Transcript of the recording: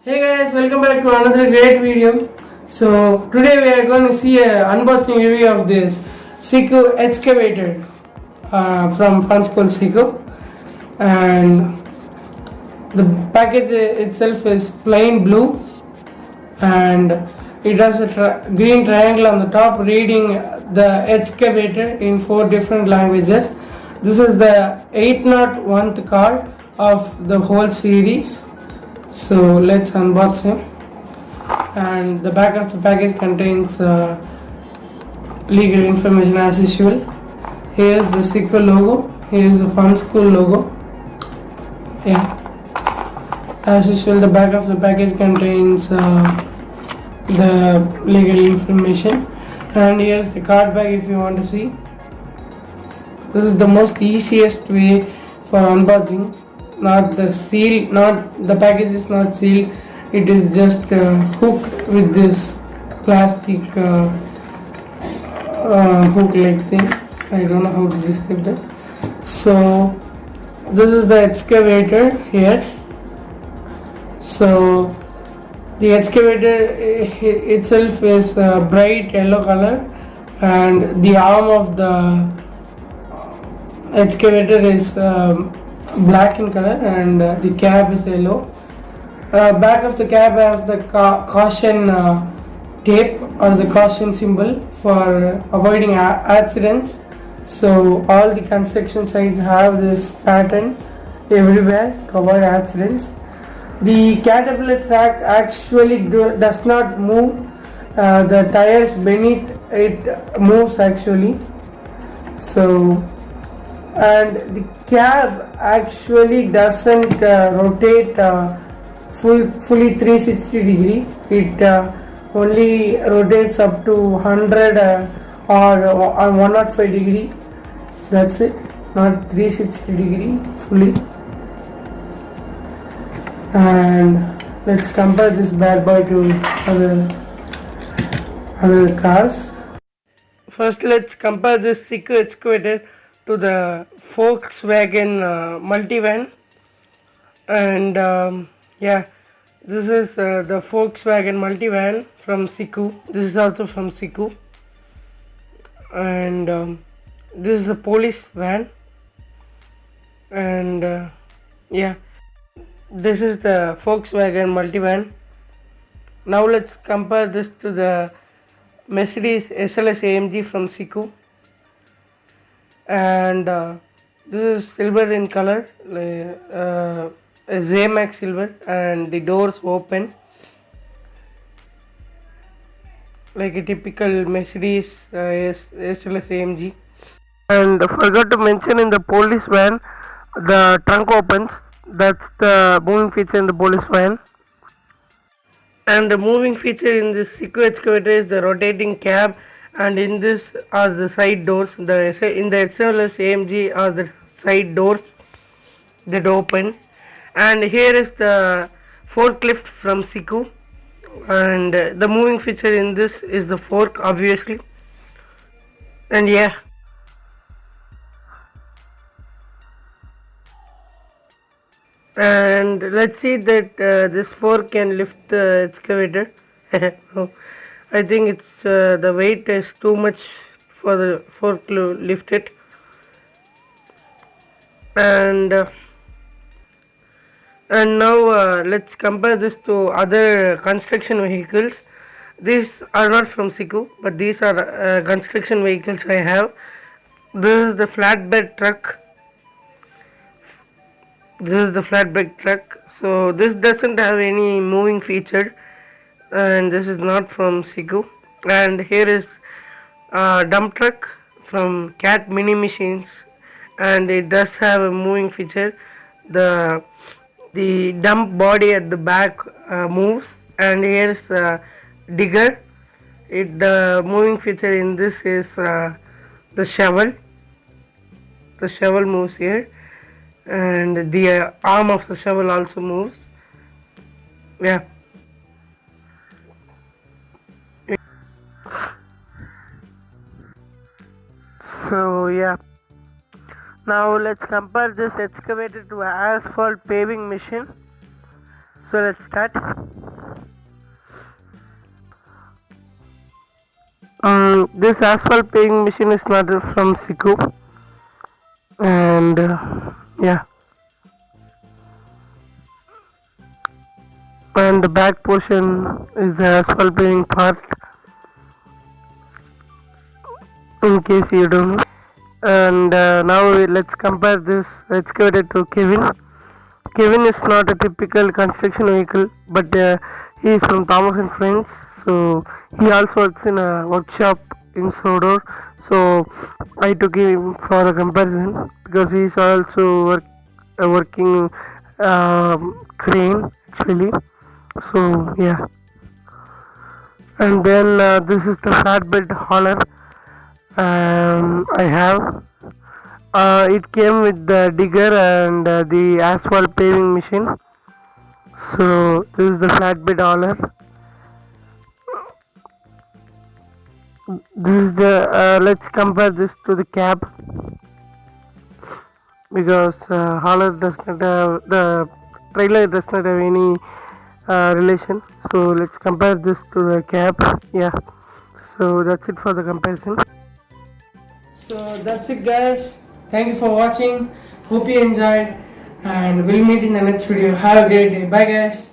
Hey guys, welcome back to another great video. So today we are going to see an unboxing review of this Siku Excavator from Funskool Siku, and the package itself is plain blue, and it has a green triangle on the top reading the excavator in 4 different languages. This is the 801th card of the whole series. So let's unbox him. And the back of the package contains legal information as usual. Here's the Siku logo. Here's the Funskool logo. Yeah. As usual, the back of the package contains the legal information. And here's the card bag if you want to see. This is the most easiest way for unboxing. Not the seal, not the package is not sealed. It is just hooked with this plastic hook-like thing. I don't know how to describe that. So this is the excavator here. So the excavator itself is a bright yellow color, and the arm of the excavator is black in color, and the cab is yellow. Back of the cab has the caution tape or the caution symbol for avoiding accidents. So all the construction sites have this pattern everywhere to avoid accidents. The caterpillar track actually does not move. The tires beneath it moves actually. So, and the cab actually doesn't rotate fully 360 degree. It only rotates up to 100 or 105 degree. That's it, not 360 degree fully. And let's compare this bad boy to other cars. First, let's compare this Siku excavator to the Volkswagen multivan, and yeah, this is the Volkswagen multivan from Siku. This is also from Siku, and this is a police van, and yeah, this is the Volkswagen multivan. Now let's compare this to the Mercedes SLS AMG from Siku, and this is silver in color, Zamax silver, and the doors open like a typical Mercedes SLS AMG. And I forgot to mention, in the police van the trunk opens. That's the moving feature in the police van. And the moving feature in this Siku excavator is the rotating cab, and in this are the side doors. In the SLS AMG are the side doors that open, and here is the forklift from Siku, and the moving feature in this is the fork obviously. And yeah, and let's see that this fork can lift the excavator. No, I think it's the weight is too much for the fork to lift it. And now let's compare this to other construction vehicles. These are not from Siku, but these are construction vehicles I have. This is the flatbed truck. So this doesn't have any moving feature, and this is not from Siku. And here is a dump truck from Cat Mini Machines, and it does have a moving feature. The dump body at the back moves, and here is a digger. The moving feature in this is the shovel. The shovel moves here, and the arm of the shovel also moves. Yeah. So yeah, now let's compare this excavator to an asphalt paving machine. So let's start. This asphalt paving machine is not from Siku, and yeah, and the back portion is the asphalt paving part, in case you don't know. And now let's compare this excavator to Kevin. Kevin is not a typical construction vehicle, but he is from Thomas and Friends, so he also works in a workshop in Sodor. So I took him for a comparison because he is also working crane actually. So yeah, and then this is the flatbed hauler I have. It came with the digger and the asphalt paving machine. So this is the flatbed hauler. This is the let's compare this to the cab, because hauler does not have, the trailer does not have any relation. So let's compare this to the cab. Yeah, so that's it for the comparison. So that's it, guys. Thank you for watching. Hope you enjoyed, and we'll meet in the next video. Have a great day. Bye, guys.